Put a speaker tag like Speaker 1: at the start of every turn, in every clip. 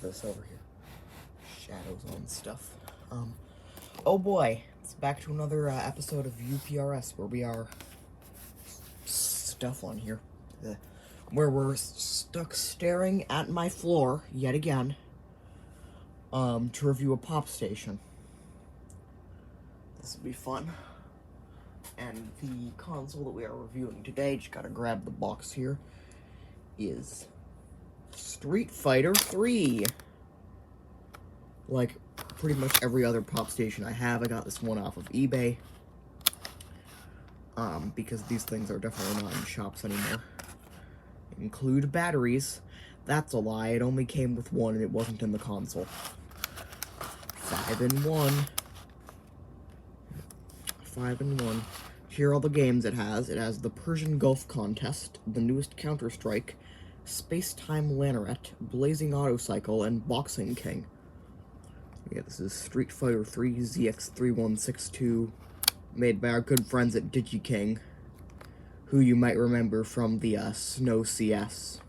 Speaker 1: this over here. Shadows on stuff. Oh boy, it's back to another episode of UPRS where we are stuff on here. Where we're stuck staring at my floor yet again to review a pop station. This will be fun. And the console that we are reviewing today, just gotta grab the box here, is Street Fighter 3. Like pretty much every other pop station I have, I got this one off of eBay. Because these things are definitely not in shops anymore. Include batteries. That's a lie, it only came with one and it wasn't in the console. 5-in-1. 5-in-1. Here are all the games it has. It has the Persian Gulf Contest, the newest Counter-Strike, Space-Time Lanneret, Blazing Autocycle, and Boxing King. Yeah, this is Street Fighter 3 ZX-3162, made by our good friends at DigiKing, who you might remember from the Snow CS,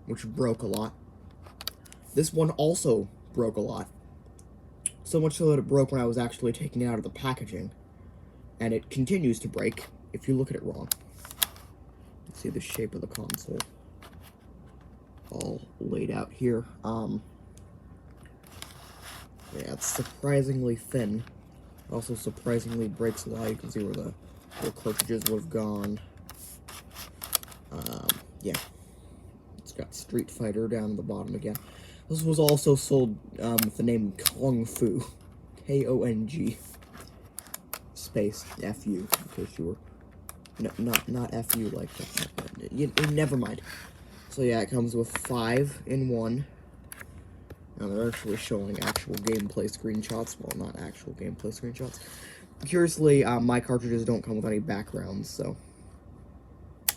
Speaker 1: which broke a lot. This one also broke a lot. So much so that it broke when I was actually taking it out of the packaging. And it continues to break if you look at it wrong. You see the shape of the console all laid out here. Yeah, it's surprisingly thin. Also surprisingly breaks a lot. You can see where the cartridges would have gone. Yeah. It's got Street Fighter down at the bottom again. This was also sold with the name Kung Fu. K-O-N-G. Space F-U, in case you were... No, not F-U like that. Never mind. So yeah, it comes with 5-in-1. Now they're actually showing actual gameplay screenshots. Well, not actual gameplay screenshots. Curiously, my cartridges don't come with any backgrounds, so...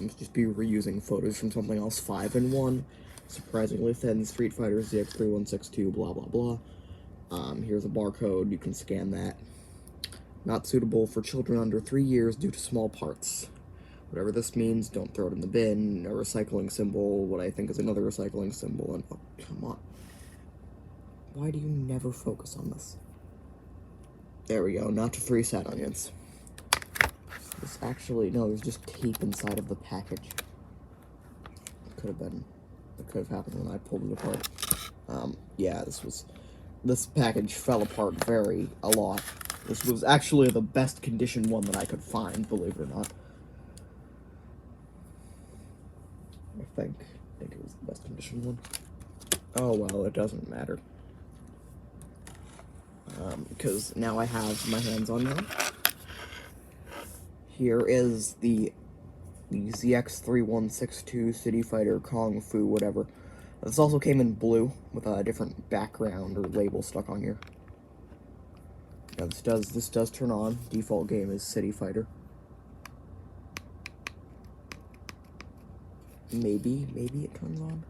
Speaker 1: I must just be reusing photos from something else. 5-in-1. Surprisingly thin. Street Fighter ZX-3162, blah, blah, blah. Here's a barcode. You can scan that. Not suitable for children under 3 years due to small parts. Whatever this means, don't throw it in the bin. A recycling symbol, what I think is another recycling symbol, and oh, come on. Why do you never focus on this? There we go, not to 3 sad onions. This actually, no, there's just tape inside of the package. It could have happened when I pulled it apart. Yeah, this package fell apart a lot. This was actually the best condition one that I could find, believe it or not. I think it was the best condition one. Oh well, it doesn't matter. Because now I have my hands on them. Here is the ZX-3162 City Fighter Kung Fu, whatever. This also came in blue, with a different background or label stuck on here. Yeah, this does turn on. Default game is City Fighter. Maybe it turns on.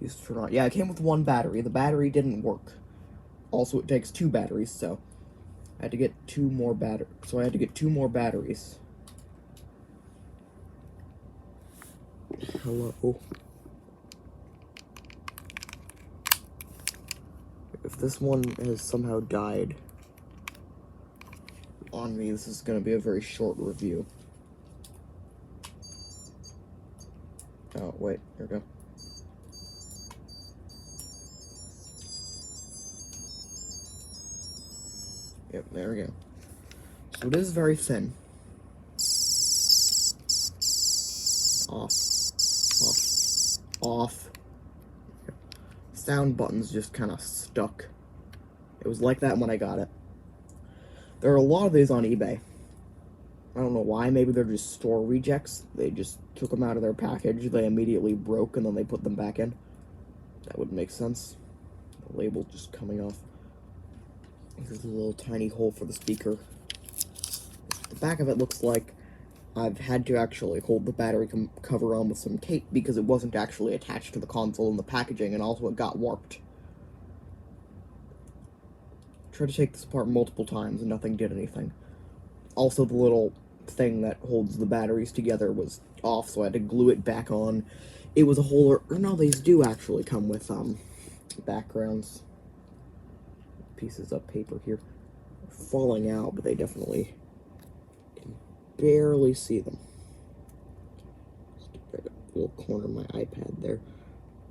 Speaker 1: Used to turn on. Yeah, it came with 1 battery. The battery didn't work. Also, it takes 2 batteries, so I had to get 2 more batteries. Hello. If this one has somehow died on me, this is going to be a very short review. Oh, wait, here we go. Yep, there we go. So it is very thin. Off. Sound button's just kind of stuck. It was like that when I got it. There are a lot of these on eBay. I don't know why, maybe they're just store rejects. They just took them out of their package, they immediately broke, and then they put them back in. That would make sense. The label just coming off. Here's a little tiny hole for the speaker. The back of it looks like I've had to actually hold the battery cover on with some tape because it wasn't actually attached to the console in the packaging, and also it got warped. Tried to take this apart multiple times and nothing did anything. Also, the little thing that holds the batteries together was off, so I had to glue it back on. It was a whole, or no, these do actually come with, backgrounds, pieces of paper here, falling out, but they definitely can barely see them. Just a little corner of my iPad there.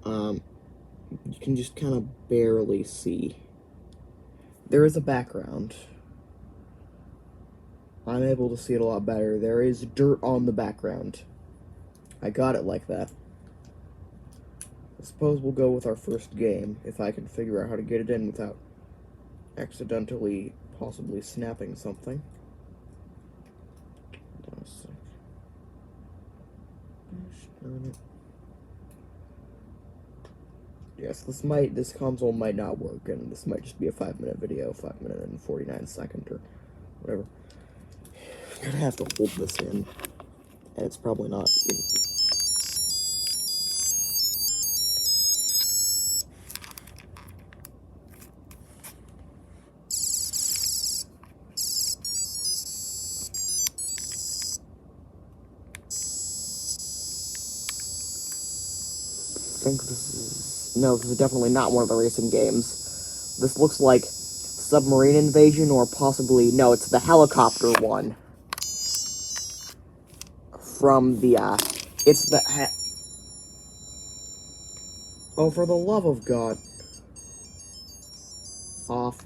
Speaker 1: You can just kind of barely see. There is a background. I'm able to see it a lot better. There is dirt on the background. I got it like that. I suppose we'll go with our first game, if I can figure out how to get it in without accidentally, possibly snapping something. Yes, this console might not work, and this might just be a 5-minute video, 5 minute and 49-second, or whatever. I'm gonna have to hold this in, and it's probably not. I think no, this is definitely not one of the racing games. This looks like Submarine Invasion, or possibly, no, it's the helicopter one. From the, it's the, oh, for the love of God. Off.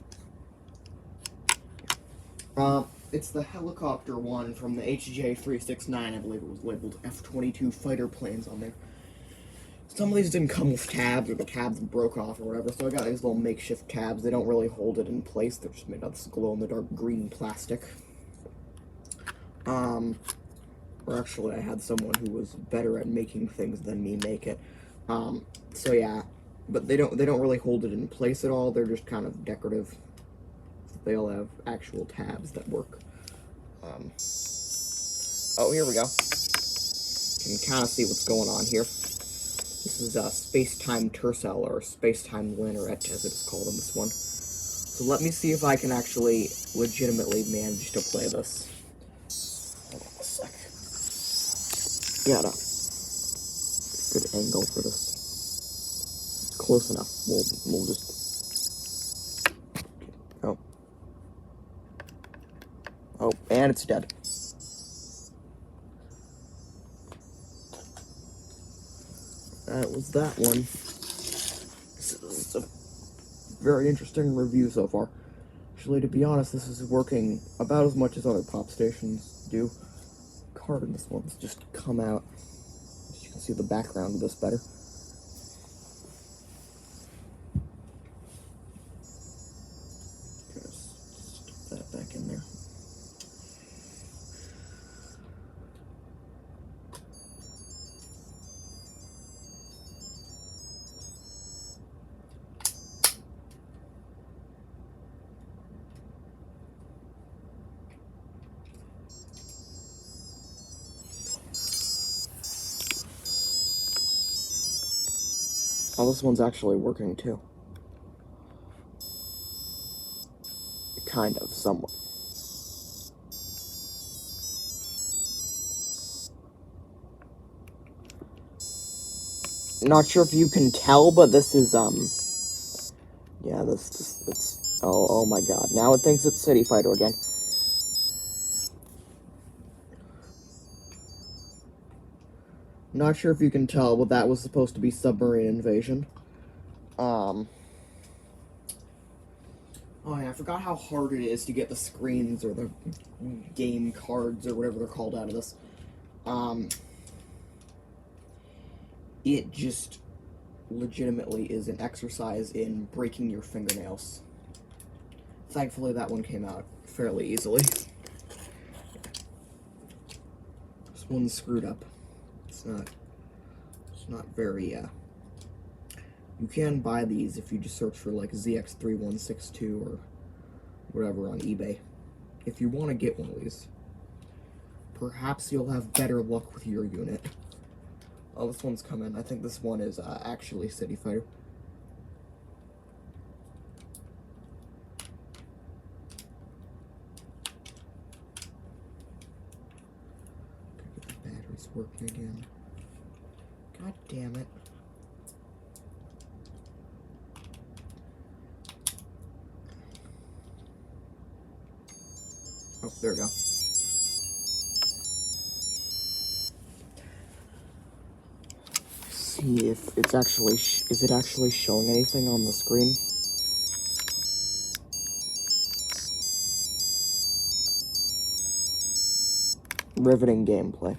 Speaker 1: It's the helicopter one from the HJ-369, I believe it was labeled F-22 fighter planes on there. Some of these didn't come with tabs, or the tabs broke off, or whatever, so I got these little makeshift tabs. They don't really hold it in place, they're just made out of this glow-in-the-dark green plastic. Or actually, I had someone who was better at making things than me make it. So yeah, but they don't really hold it in place at all, they're just kind of decorative. They all have actual tabs that work. Oh, here we go. You can kind of see what's going on here. This is a space-time tercel, or space-time lanneret, as it's called in this one. So let me see if I can actually legitimately manage to play this. Hold on a sec. Got a good angle for this. Close enough. We'll just... Oh. Oh, and it's dead. That was that one. It's a very interesting review so far. Actually, to be honest, this is working about as much as other pop stations do. Card in this one's just come out. As you can see the background of this better. Just stick that back in there. Oh, this one's actually working too. Kind of, somewhat. Not sure if you can tell, but this is, yeah, it's, oh my god. Now it thinks it's City Fighter again. Not sure if you can tell, but that was supposed to be Submarine Invasion. Oh yeah, I forgot how hard it is to get the screens, or the game cards, or whatever they're called, out of this. It just legitimately is an exercise in breaking your fingernails. Thankfully, that one came out fairly easily. This one's screwed up. It's not very, you can buy these if you just search for, like, ZX-3162 or whatever on eBay. If you want to get one of these, perhaps you'll have better luck with your unit. Oh, this one's coming. I think this one is, actually City Fighter. Gotta get the batteries working again. God damn it. Oh, there we go. See if it's actually, is it actually showing anything on the screen? Riveting gameplay.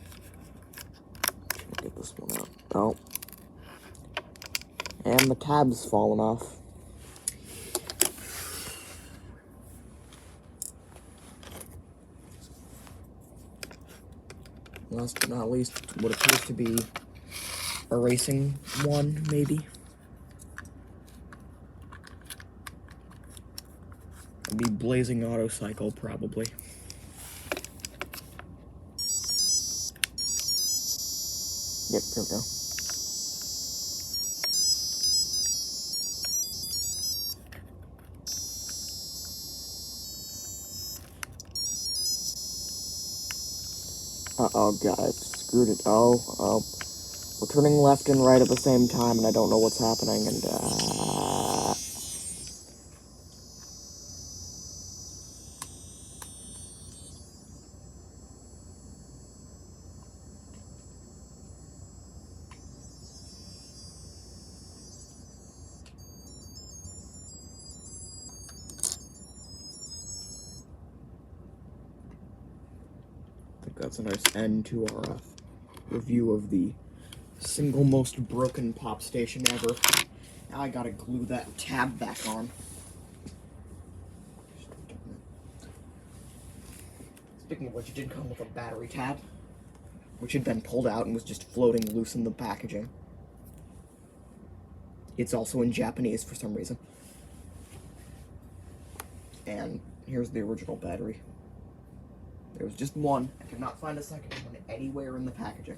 Speaker 1: Get this one out. Oh. And the tab's fallen off. Last but not least, what appears to be a racing one, maybe. It'd be blazing autocycle, probably. Yep, here we go. Uh-oh, guys, screwed it. Oh. We're turning left and right at the same time, and I don't know what's happening, and, I think that's a nice end to our review of the single most broken pop station ever. Now I gotta glue that tab back on. Speaking of which, it did come with a battery tab, which had been pulled out and was just floating loose in the packaging. It's also in Japanese for some reason. And here's the original battery. There was just one. I could not find a second one anywhere in the packaging.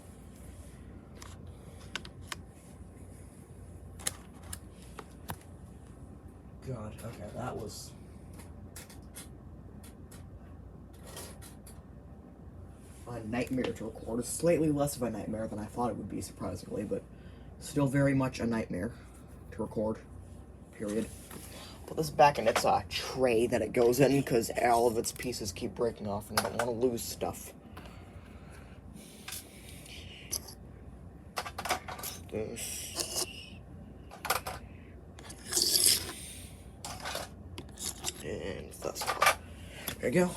Speaker 1: God, okay, that was... a nightmare to record. It's slightly less of a nightmare than I thought it would be, surprisingly, but still very much a nightmare to record, period. Put this back in its tray that it goes in, because all of its pieces keep breaking off, and I don't want to lose stuff. This. And that's part. There you go.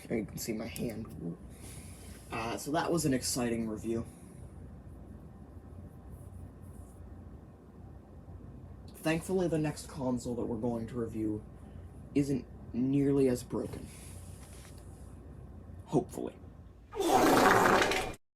Speaker 1: There you can see my hand. So that was an exciting review. Thankfully, the next console that we're going to review isn't nearly as broken. Hopefully.